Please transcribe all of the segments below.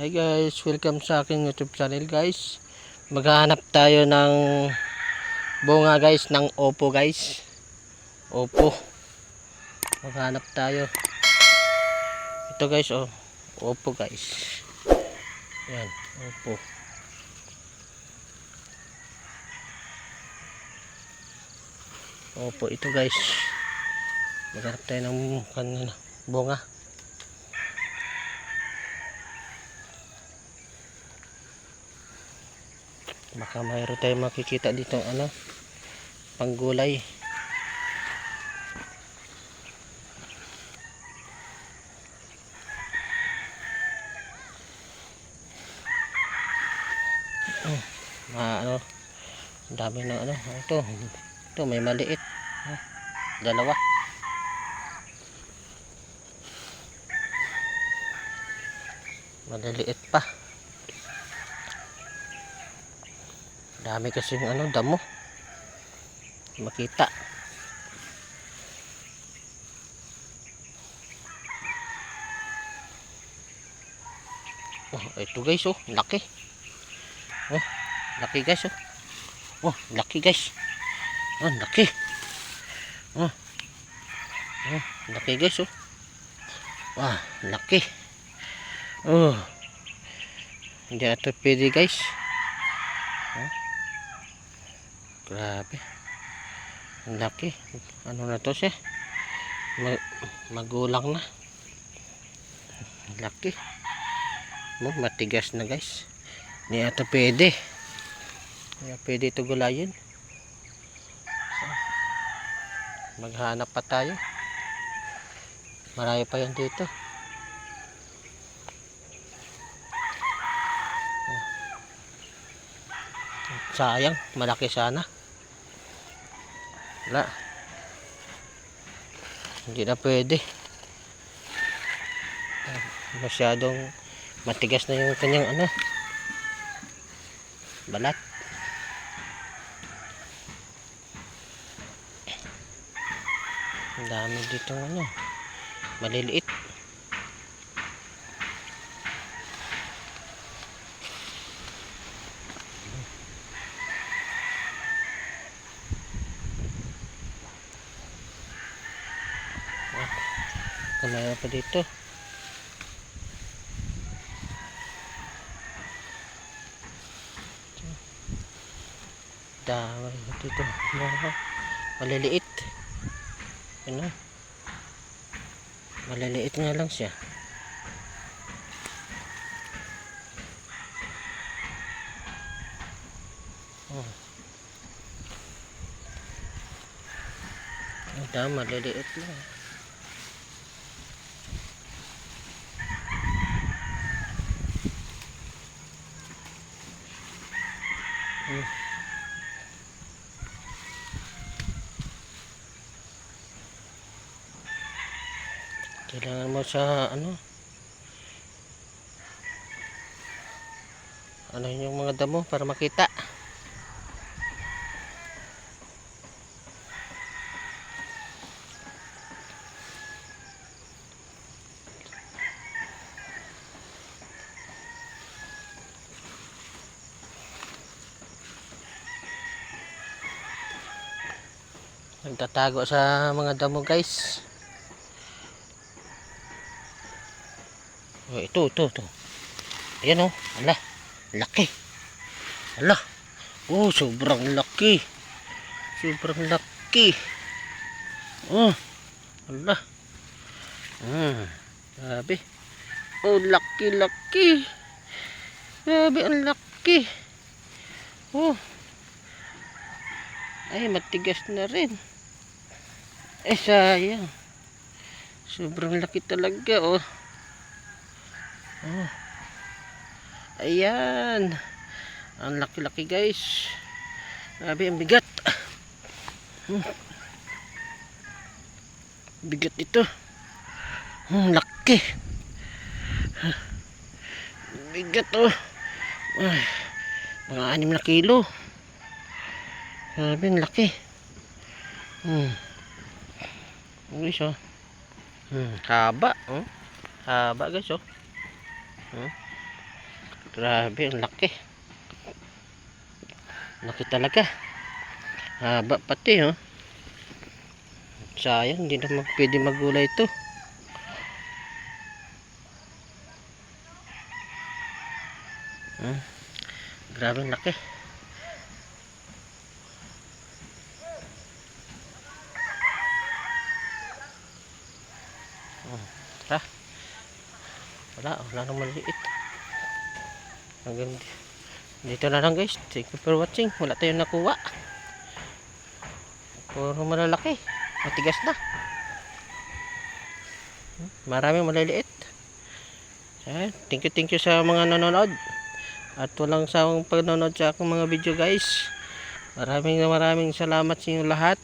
Hi guys, welcome sa aking YouTube channel guys. Maghahanap tayo ng bunga guys, ng opo guys. Opo. Maghahanap tayo. Ito guys, oh. Opo guys. Yan, opo. Opo ito guys. Maghahanap tayo ng kanina bunga. Baka mayroon tayong makikita dito panggulay. Dami na ito may maliit. Dalawa. Maliliit pa. Dami kasi damo makita. Ito guys, laki. Laki guys, laki guys. Laki. Laki guys, laki. Hindi na ito pwede guys. Grabe. Ang laki. Ano na to siya? Magulang na. Laki. Matigas na guys. Hindi ito pwede. Hindi pwede ito gulayin. Maghanap pa tayo. Marami pa yan dito. Sayang, malaki sana. Wala. Hindi na pwede. Masyadong matigas na yung kanyang balat. Ang dami dito maliliit. Kaya pa dito. Dami dito. Maliliit. Maliliit nga lang siya. Maliliit lang. Kailangan mo sa yung mga damo para makita. Nagtatago sa mga damo guys. Ito. Ayan ala, laki. Ala. Sobrang laki. Sobrang laki. Ala. Grabe. Laki. Grabe, ang laki. Ay, matigas na rin. Sayang. Sobrang laki talaga, Ayan. Ang laki-laki guys. Grabe, ang bigat. Bigat ito. Laki. Bigat mga 6 na kilo. Grabe, ang laki. Guys, haba. Haba guys, Grabe, ang laki. Laki talaga. Haba pati, oh. Sayang, hindi na pwede magulay ito. Grabe, ang laki. Tara. Wala nang maliit. Hanggang dito na lang guys. Thank you for watching. Wala tayong nakuha. Puro malalaki. Matigas na. Maraming maliliit. Thank you sa mga nanonood. At walang sawang panonood sa akong mga video guys. Maraming salamat sa inyo lahat.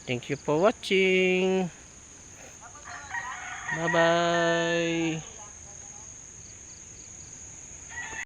Thank you for watching. Bye bye.